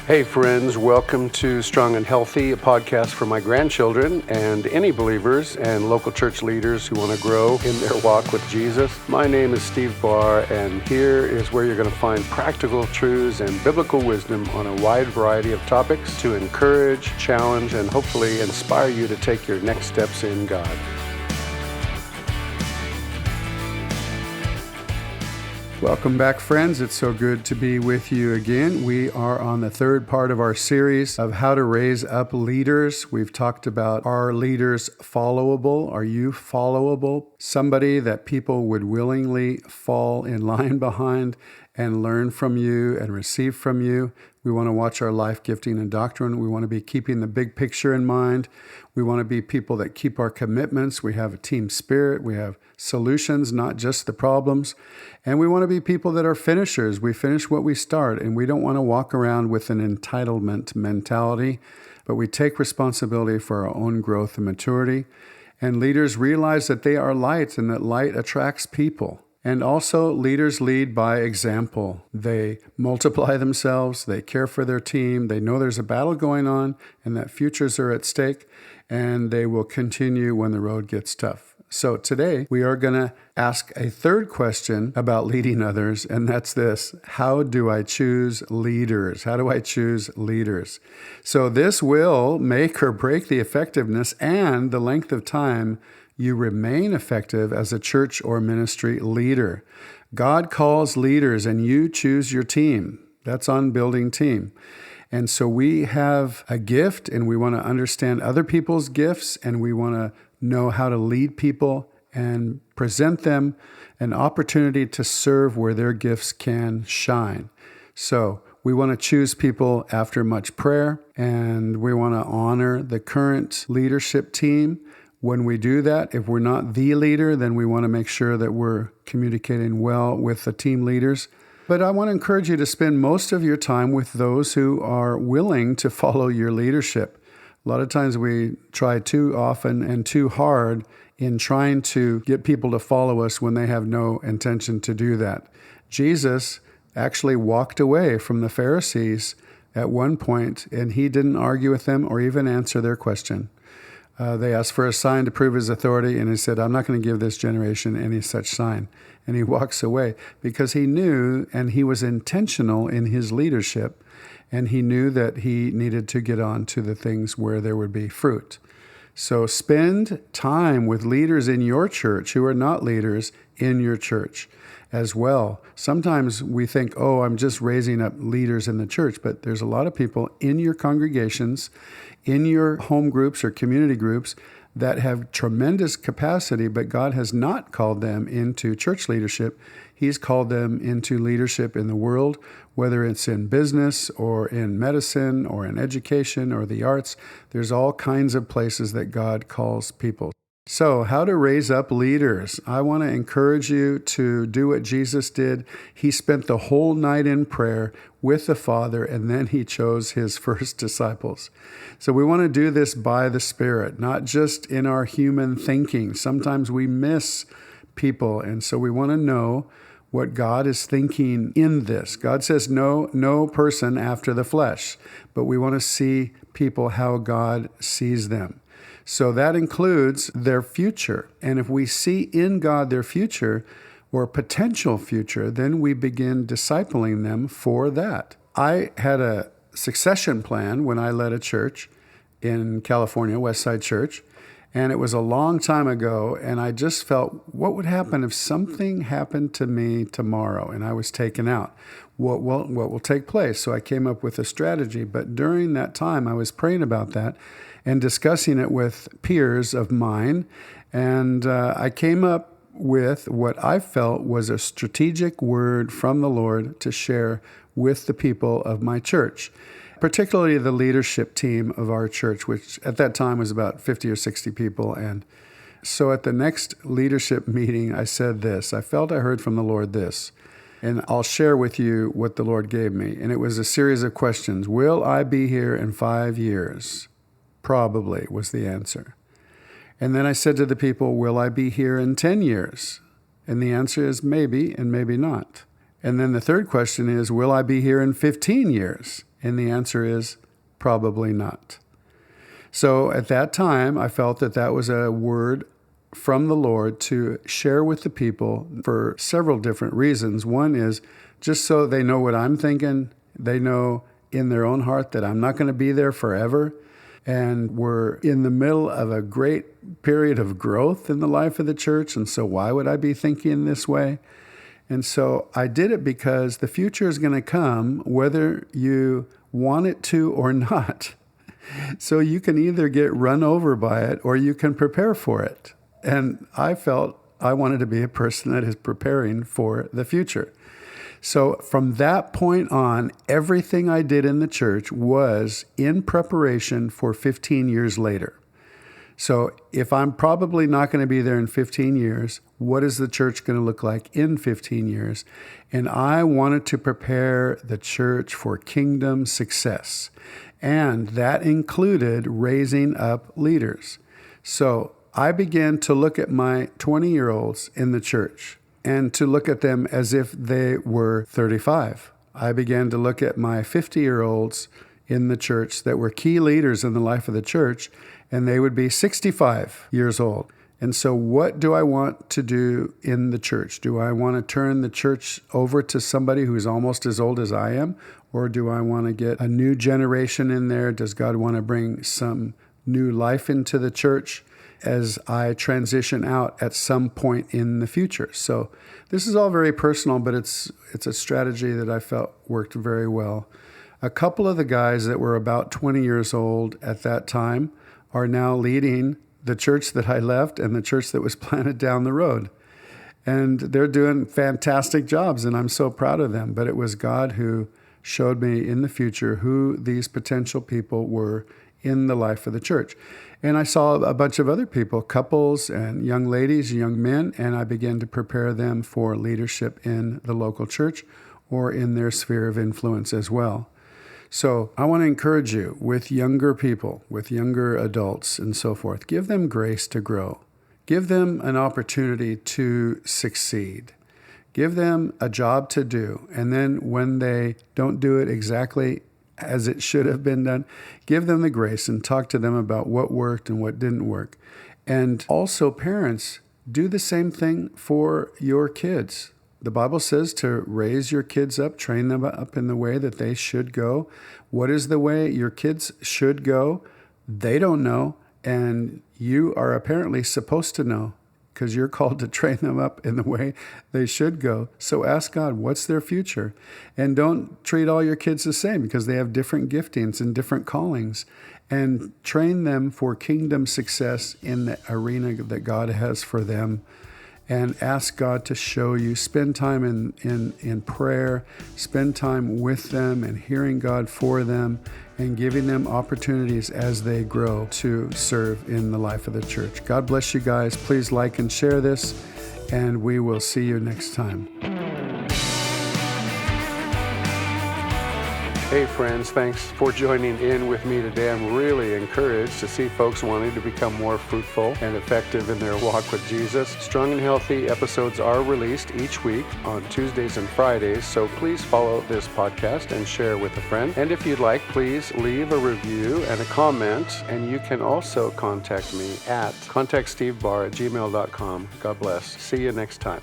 Hey friends, welcome to Strong and Healthy, a podcast for my grandchildren and any believers and local church leaders who want to grow in their walk with Jesus. My name is Steve Barr, and here is where you're going to find practical truths and biblical wisdom on a wide variety of topics to encourage, challenge, and hopefully inspire you to take your next steps in God. Welcome back, friends. It's so good to be with you again. We are on the third part of our series of how to raise up leaders. We've talked about, are leaders followable? Are you followable? Somebody that people would willingly fall in line behind and learn from you and receive from you. We want to watch our life, gifting, and doctrine. We want to be keeping the big picture in mind. We want to be people that keep our commitments. We have a team spirit. We have solutions, not just the problems. And we want to be people that are finishers. We finish what we start, and we don't want to walk around with an entitlement mentality, but we take responsibility for our own growth and maturity. And leaders realize that they are light and that light attracts people. And also, leaders lead by example. They multiply themselves, they care for their team, they know there's a battle going on and that futures are at stake, and they will continue when the road gets tough. So today, we are going to ask a third question about leading others, and that's this: how do I choose leaders? How do I choose leaders? So this will make or break the effectiveness and the length of time you remain effective as a church or ministry leader. God calls leaders, and you choose your team. That's on building team. And so we have a gift, and we want to understand other people's gifts, and we want to know how to lead people and present them an opportunity to serve where their gifts can shine. So we want to choose people after much prayer, and we want to honor the current leadership team. When we do that, if we're not the leader, then we want to make sure that we're communicating well with the team leaders. But I want to encourage you to spend most of your time with those who are willing to follow your leadership. A lot of times we try too often and too hard in trying to get people to follow us when they have no intention to do that. Jesus actually walked away from the Pharisees at one point, and he didn't argue with them or even answer their question. They asked for a sign to prove his authority, and he said, I'm not going to give this generation any such sign. And he walks away because he knew, and he was intentional in his leadership, and he knew that he needed to get on to the things where there would be fruit. So spend time with leaders in your church who are not leaders in your church as well. Sometimes we think, oh, I'm just raising up leaders in the church, but there's a lot of people in your congregations, in your home groups or community groups that have tremendous capacity, but God has not called them into church leadership. He's called them into leadership in the world, whether it's in business or in medicine or in education or the arts. There's all kinds of places that God calls people. So, how to raise up leaders? I want to encourage you to do what Jesus did. He spent the whole night in prayer with the Father, and then he chose his first disciples. So we want to do this by the Spirit, not just in our human thinking. Sometimes we miss people, and so we want to know what God is thinking in this. God says no person after the flesh, but we want to see people how God sees them. So that includes their future. And if we see in God their future or potential future, then we begin discipling them for that. I had a succession plan when I led a church in California, Westside Church, and it was a long time ago, and I just felt, what would happen if something happened to me tomorrow and I was taken out? What will take place? So I came up with a strategy, but during that time I was praying about that and discussing it with peers of mine, and I came up with what I felt was a strategic word from the Lord to share with the people of my church, particularly the leadership team of our church, which at that time was about 50 or 60 people. And so at the next leadership meeting, I said this: I felt I heard from the Lord this, and I'll share with you what the Lord gave me. And it was a series of questions. Will I be here in 5 years? Probably was the answer. And then I said to the people, will I be here in 10 years? And the answer is maybe and maybe not. And then the third question is, will I be here in 15 years? And the answer is probably not. So at that time, I felt that that was a word from the Lord to share with the people for several different reasons. One is just so they know what I'm thinking. They know in their own heart that I'm not going to be there forever. And we're in the middle of a great period of growth in the life of the church. And so why would I be thinking this way? And so I did it because the future is going to come whether you want it to or not. So you can either get run over by it or you can prepare for it. And I felt I wanted to be a person that is preparing for the future. So from that point on, everything I did in the church was in preparation for 15 years later. So if I'm probably not going to be there in 15 years, what is the church going to look like in 15 years? And I wanted to prepare the church for kingdom success. And that included raising up leaders. So I began to look at my 20-year-olds in the church and to look at them as if they were 35. I began to look at my 50-year-olds in the church that were key leaders in the life of the church, and they would be 65 years old. And so what do I want to do in the church? Do I want to turn the church over to somebody who's almost as old as I am? Or do I want to get a new generation in there? Does God want to bring some new life into the church as I transition out at some point in the future? So this is all very personal, but it's a strategy that I felt worked very well. A couple of the guys that were about 20 years old at that time are now leading the church that I left and the church that was planted down the road. And they're doing fantastic jobs, and I'm so proud of them. But it was God who showed me in the future who these potential people were in the life of the church. And I saw a bunch of other people, couples and young ladies, young men, and I began to prepare them for leadership in the local church or in their sphere of influence as well. So I want to encourage you with younger people, with younger adults and so forth. Give them grace to grow. Give them an opportunity to succeed. Give them a job to do. And then when they don't do it exactly as it should have been done, give them the grace and talk to them about what worked and what didn't work. And also, parents, do the same thing for your kids. The Bible says to raise your kids up, train them up in the way that they should go. What is the way your kids should go? They don't know, and you are apparently supposed to know because you're called to train them up in the way they should go. So ask God, what's their future? And don't treat all your kids the same because they have different giftings and different callings. And train them for kingdom success in the arena that God has for them. And ask God to show you. Spend time in prayer. Spend time with them and hearing God for them and giving them opportunities as they grow to serve in the life of the church. God bless you guys. Please like and share this, and we will see you next time. Hey friends, thanks for joining in with me today. I'm really encouraged to see folks wanting to become more fruitful and effective in their walk with Jesus. Strong and Healthy episodes are released each week on Tuesdays and Fridays, so please follow this podcast and share with a friend. And if you'd like, please leave a review and a comment, and you can also contact me at contactstevebarr@gmail.com. God bless. See you next time.